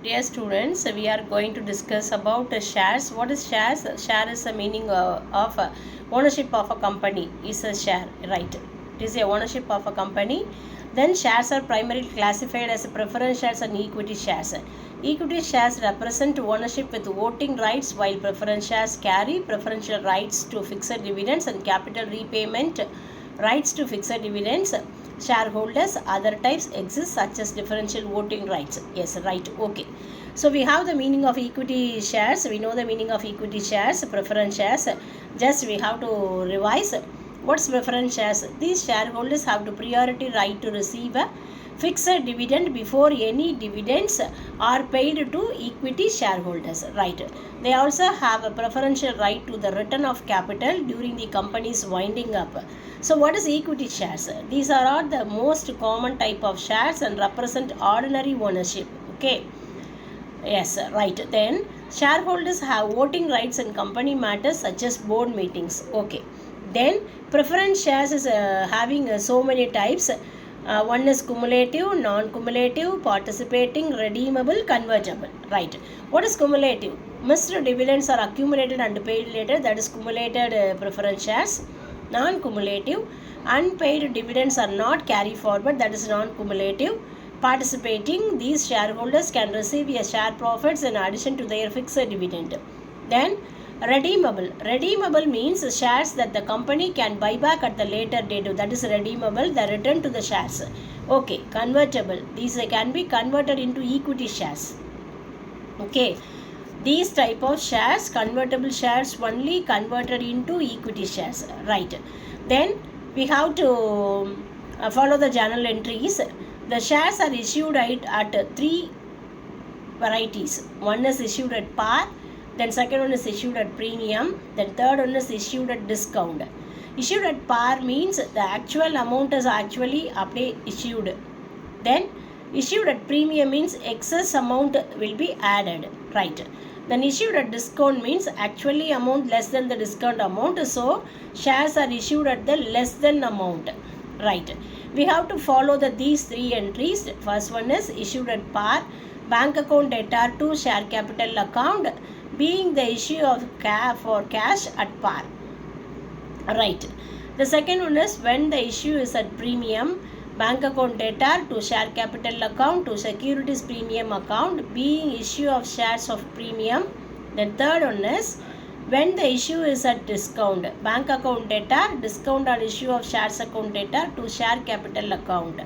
Dear students, we are going to discuss about shares. What is shares? Share is the meaning of ownership of a company. Is a share, right? It is a ownership of a company. Then shares are primarily classified as preference shares and equity shares. Equity shares represent ownership with voting rights, while preference shares carry preferential rights to fixed dividends and capital repayment rights to fixed dividends. Shareholders, other types exist such as differential voting rights. Yes, right, okay. So we have the meaning of equity shares. We know the meaning of equity shares, preference shares. Just we have to revise. What's preference shares? These shareholders have the priority right to receive a fixed dividend before any dividends are paid to equity shareholders, right? They also have a preferential right to the return of capital during the company's winding up. So what is equity shares? These are all the most common type of shares and represent ordinary ownership. Okay, yes, right. Then shareholders have voting rights in company matters such as board meetings. Okay, then preference shares is having so many types. One is cumulative, non-cumulative, participating, redeemable, convertible. Right. What is cumulative? Missed dividends are accumulated and paid later. That is cumulated preference shares. Non-cumulative, unpaid dividends are not carried forward. That is non-cumulative. Participating, these shareholders can receive a share profits in addition to their fixed dividend. Then redeemable. Redeemable means shares that the company can buy back at the later date. That is redeemable, the return to the shares. Okay, convertible. These can be converted into equity shares. Okay, these type of shares, convertible shares only converted into equity shares. Right. Then we have to follow the journal entries. The shares are issued at three varieties. One is issued at par, then second one is issued at premium, then third one is issued at discount. Issued at par means the actual amount is actually issued. Then issued at premium means excess amount will be added, right? Then issued at discount means actually amount less than the discount amount, so shares are issued at the less than amount, right? We have to follow these three entries. First one is issued at par, bank account debtor to share capital account, being the issue of for cash at par, right? The second one is when the issue is at premium, bank account debtor to share capital account to securities premium account, being issue of shares of premium. Then third one is when the issue is at discount, bank account debtor, discount or issue of shares account debtor to share capital account,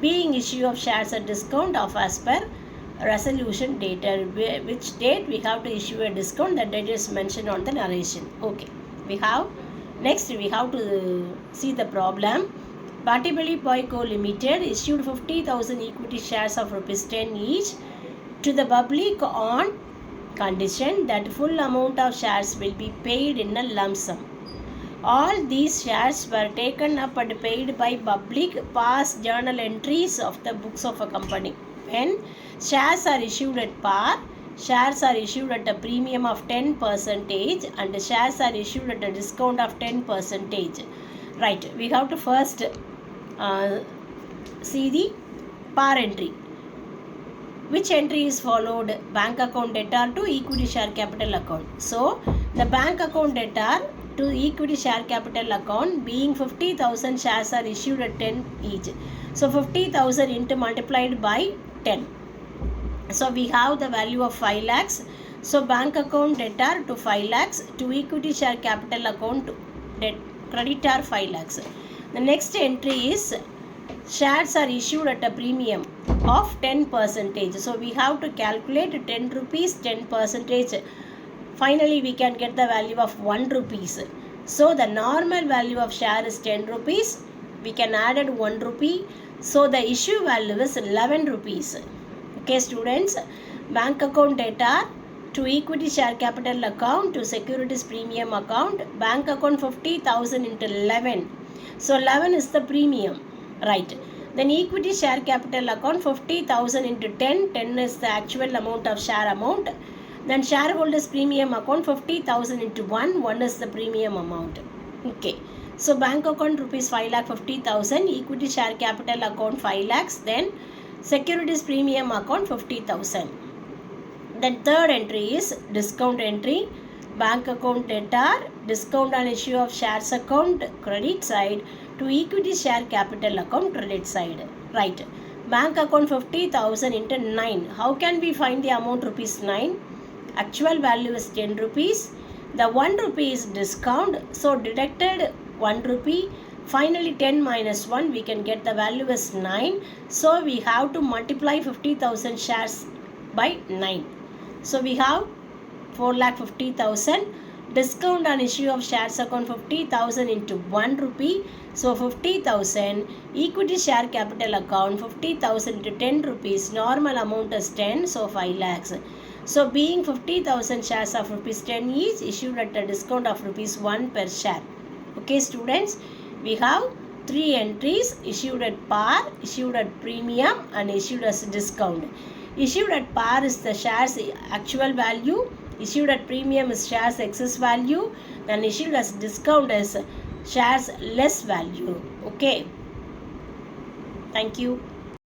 being issue of shares at discount of as per resolution date. Which date we have to issue a discount, that date is mentioned on the narration. Okay, we have next we have to see the problem. Batibali Boyco Limited issued 50,000 equity shares of ₹10 each to the public on condition that full amount of shares will be paid in a lump sum. All these shares were taken up and paid by public past journal entries of the books of a company. When shares are issued at par, shares are issued at a premium of 10% and shares are issued at a discount of 10%. Right, we have to first see the par entry. Which entry is followed? Bank account debtor to equity share capital account. So the bank account debtor to equity share capital account, being 50,000 shares are issued at 10 each. So 50,000 into multiplied by 10. So we have the value of 5 lakhs. So bank account debtor to 5 lakhs to equity share capital account creditor 5 lakhs. The next entry is shares are issued at a premium of 10%. So we have to calculate 10 rupees 10%. Finally we can get the value of 1 rupees. So the normal value of share is 10 rupees. We can add 1 rupee. So the issue value is 11 rupees. Okay students, bank account debtor to equity share capital account to securities premium account, bank account 50,000 into 11. So 11 is the premium, right? Then equity share capital account 50,000 into 10. 10 is the actual amount of share amount. Then shareholders premium account 50,000 into 1. 1 is the premium amount. Okay. So bank account rupees 5,50,000, equity share capital account 5 lakhs, then securities premium account 50,000. Then third entry is discount entry. Bank account debtor, discount on issue of shares account credit side to equity share capital account credit side. Right. Bank account 50,000 into 9. How can we find the amount rupees 9? Actual value is 10 rupees. The 1 rupee is discount. So deducted 1 rupee. Finally 10 minus 1, we can get the value as 9. So we have to multiply 50,000 shares by 9. So we have 4,50,000. Discount on issue of shares account 50,000 into 1 rupee. So 50,000. Equity share capital account 50,000 into 10 rupees. Normal amount is 10. So 5 lakhs. So being 50,000 shares of rupees 10 is issued at a discount of rupees 1 per share. Okay students, we have 3 entries: issued at par, issued at premium, and issued as discount. Issued at par is the shares actual value, issued at premium is shares excess value, and issued as discount is shares less value. Okay, thank you.